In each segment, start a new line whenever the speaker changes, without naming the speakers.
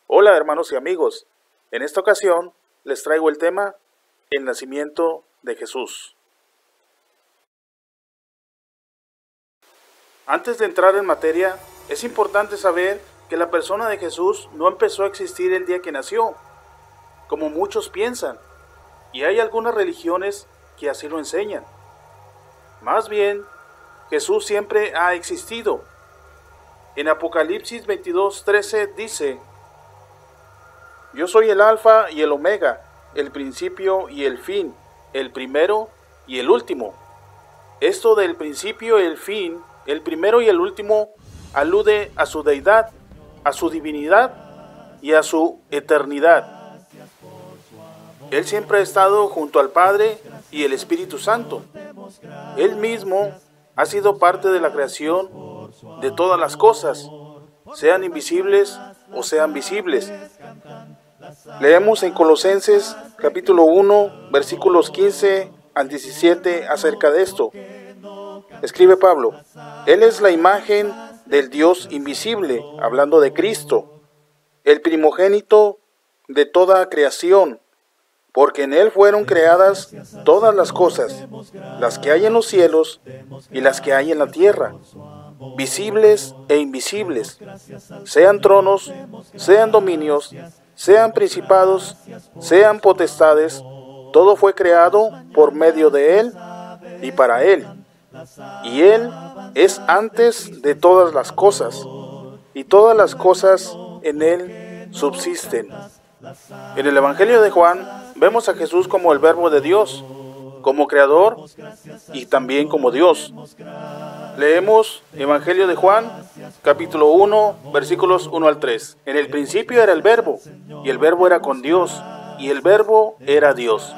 Hola hermanos y amigos, en esta ocasión les traigo el tema El nacimiento de Jesús. Antes de entrar en materia, es importante saber que la persona de Jesús no empezó a existir el día que nació, como muchos piensan, y hay algunas religiones que así lo enseñan. Más bien, Jesús siempre ha existido. En Apocalipsis 22:13 dice: Yo soy el Alfa y el Omega, el principio y el fin, el primero y el último. Esto del principio y el fin, el primero y el último, alude a su deidad, a su divinidad y a su eternidad. Él siempre ha estado junto al Padre y el Espíritu Santo. Él mismo ha sido parte de la creación de todas las cosas, sean invisibles o sean visibles. Leemos en Colosenses capítulo 1, versículos 15 al 17 acerca de esto. Escribe Pablo: Él es la imagen del Dios invisible, hablando de Cristo, el primogénito de toda creación, porque en Él fueron creadas todas las cosas, las que hay en los cielos y las que hay en la tierra, visibles e invisibles, sean tronos, sean dominios, sean principados, sean potestades, todo fue creado por medio de Él y para Él. Y Él es antes de todas las cosas, y todas las cosas en Él subsisten. En el Evangelio de Juan vemos a Jesús como el Verbo de Dios, como Creador y también como Dios. Leemos Evangelio de Juan, capítulo 1, versículos 1 al 3. En el principio era el Verbo, y el Verbo era con Dios, y el Verbo era Dios.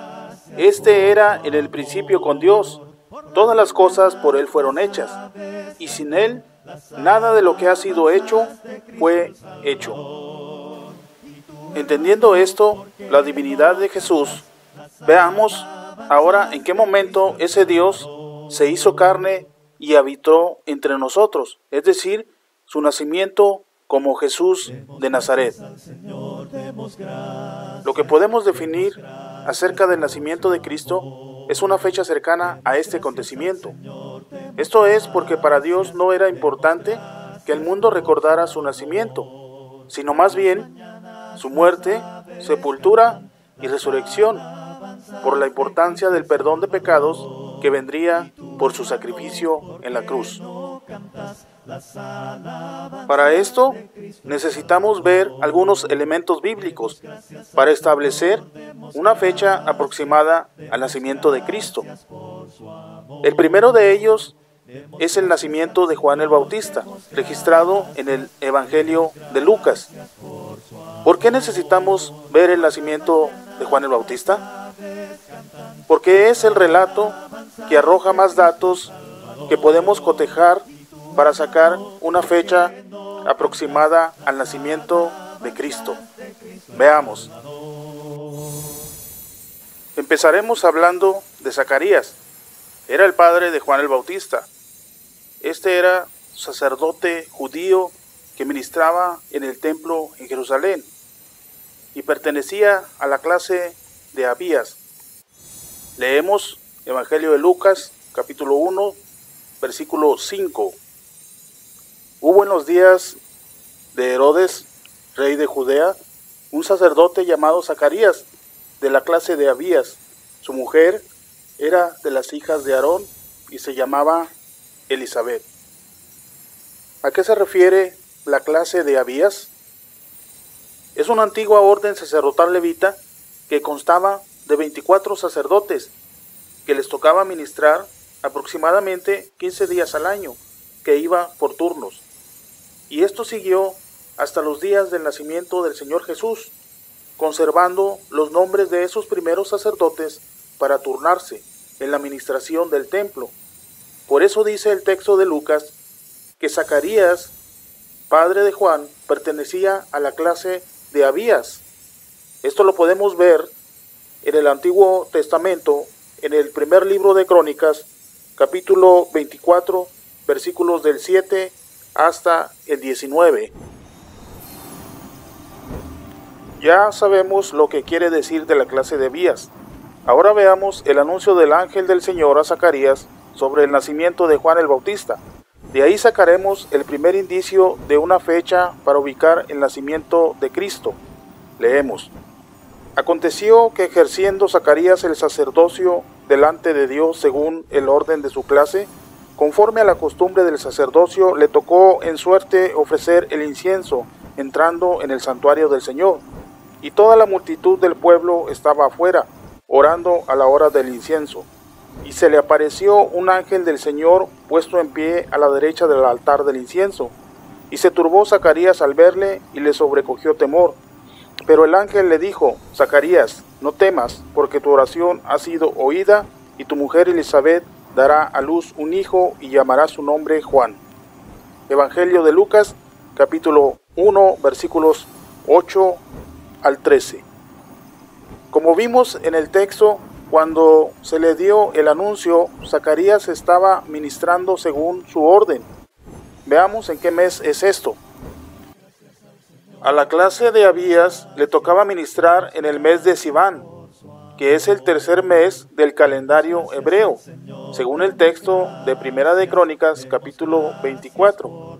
Este era en el principio con Dios. Todas las cosas por Él fueron hechas, y sin Él nada de lo que ha sido hecho fue hecho. Entendiendo esto, la divinidad de Jesús, veamos ahora en qué momento ese Dios se hizo carne y habitó entre nosotros, es decir, su nacimiento como Jesús de Nazaret. Lo que podemos definir acerca del nacimiento de Cristo es una fecha cercana a este acontecimiento. Esto es porque para Dios no era importante que el mundo recordara su nacimiento, sino más bien su muerte, sepultura y resurrección, por la importancia del perdón de pecados que vendría por su sacrificio en la cruz. Para esto necesitamos ver algunos elementos bíblicos para establecer una fecha aproximada al nacimiento de Cristo. El primero de ellos es el nacimiento de Juan el Bautista, registrado en el Evangelio de Lucas. ¿Por qué necesitamos ver el nacimiento de Juan el Bautista? Porque es el relato que arroja más datos que podemos cotejar para sacar una fecha aproximada al nacimiento de Cristo. Veamos. Empezaremos hablando de Zacarías. Era el padre de Juan el Bautista. Este era sacerdote judío que ministraba en el templo en Jerusalén y pertenecía a la clase de Abías. Leemos Evangelio de Lucas, capítulo 1, versículo 5. Hubo en los días de Herodes, rey de Judea, un sacerdote llamado Zacarías, de la clase de Abías. Su mujer era de las hijas de Aarón y se llamaba Elizabeth. ¿A qué se refiere la clase de Abías? Es una antigua orden sacerdotal levita que constaba de 24 sacerdotes que les tocaba ministrar aproximadamente 15 días al año, que iba por turnos. Y esto siguió hasta los días del nacimiento del Señor Jesús, conservando los nombres de esos primeros sacerdotes para turnarse en la administración del templo. Por eso dice el texto de Lucas que Zacarías, padre de Juan, pertenecía a la clase de Abías. Esto lo podemos ver en el Antiguo Testamento, en el primer libro de Crónicas, capítulo 24, versículos del 7 hasta el 19. Ya sabemos lo que quiere decir de la clase de Abías. Ahora veamos el anuncio del ángel del Señor a Zacarías sobre el nacimiento de Juan el Bautista. De ahí sacaremos el primer indicio de una fecha para ubicar el nacimiento de Cristo. Leemos. Aconteció que ejerciendo Zacarías el sacerdocio delante de Dios según el orden de su clase, conforme a la costumbre del sacerdocio, le tocó en suerte ofrecer el incienso, entrando en el santuario del Señor. Y toda la multitud del pueblo estaba afuera, orando a la hora del incienso. Y se le apareció un ángel del Señor puesto en pie a la derecha del altar del incienso. Y se turbó Zacarías al verle y le sobrecogió temor. Pero el ángel le dijo: Zacarías, no temas, porque tu oración ha sido oída, y tu mujer Elisabet dará a luz un hijo y llamará su nombre Juan. Evangelio de Lucas, capítulo 1, versículos 8 al 13. Como vimos en el texto, cuando se le dio el anuncio, Zacarías estaba ministrando según su orden. Veamos en qué mes es esto. A la clase de Abías le tocaba ministrar en el mes de Siván, que es el tercer mes del calendario hebreo, según el texto de Primera de Crónicas, capítulo 24,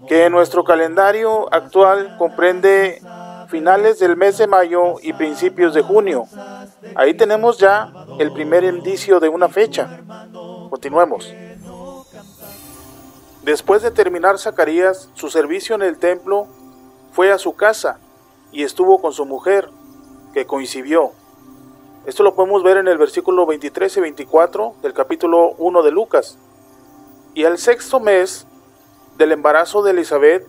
que en nuestro calendario actual comprende finales del mes de mayo y principios de junio. Ahí tenemos ya el primer indicio de una fecha. Continuemos. Después de terminar Zacarías su servicio en el templo, fue a su casa y estuvo con su mujer, que concibió. Esto lo podemos ver en el versículo 23 y 24 del capítulo 1 de Lucas. Y al sexto mes del embarazo de Elisabet,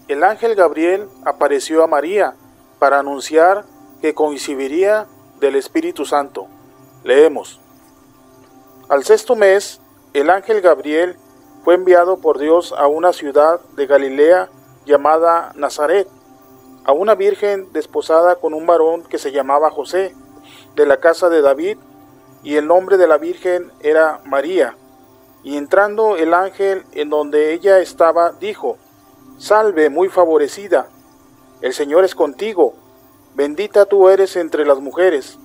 el ángel Gabriel apareció a María para anunciar que concibiría del Espíritu Santo. Leemos. Al sexto mes, el ángel Gabriel fue enviado por Dios a una ciudad de Galilea llamada Nazaret, a una virgen desposada con un varón que se llamaba José, de la casa de David, y el nombre de la virgen era María. Y entrando el ángel en donde ella estaba, dijo: Salve, muy favorecida, el Señor es contigo, bendita tú eres entre las mujeres.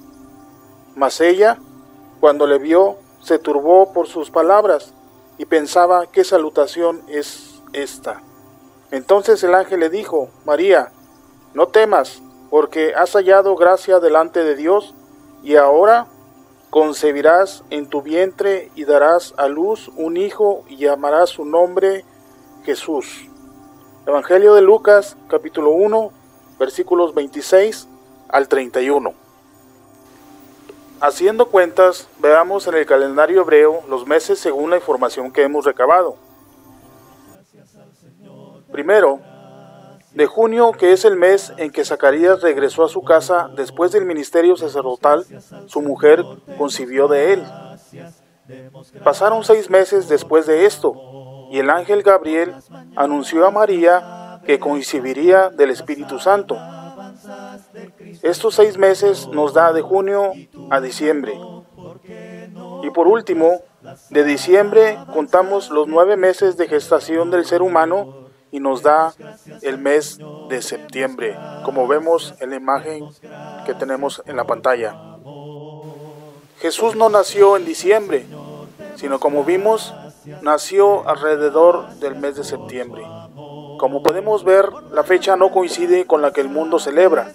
Mas ella, cuando le vio, se turbó por sus palabras, y pensaba: ¿qué salutación es esta? Entonces el ángel le dijo: María, no temas, porque has hallado gracia delante de Dios, y ahora concebirás en tu vientre y darás a luz un hijo y llamarás su nombre Jesús. Evangelio de Lucas, capítulo 1, versículos 26 al 31. Haciendo cuentas, veamos en el calendario hebreo los meses según la información que hemos recabado. Primero, de junio, que es el mes en que Zacarías regresó a su casa después del ministerio sacerdotal, su mujer concibió de él. Pasaron 6 meses después de esto, y el ángel Gabriel anunció a María que concibiría del Espíritu Santo. Estos 6 meses nos da de junio a diciembre. Y por último, de diciembre contamos los 9 meses de gestación del ser humano, y nos da el mes de septiembre, como vemos en la imagen que tenemos en la pantalla. Jesús no nació en diciembre, sino, como vimos, nació alrededor del mes de septiembre. Como podemos ver, la fecha no coincide con la que el mundo celebra.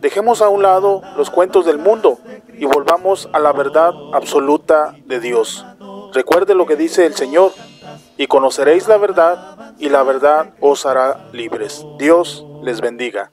Dejemos a un lado los cuentos del mundo y volvamos a la verdad absoluta de Dios. Recuerde lo que dice el Señor: y conoceréis la verdad, y la verdad os hará libres. Dios les bendiga.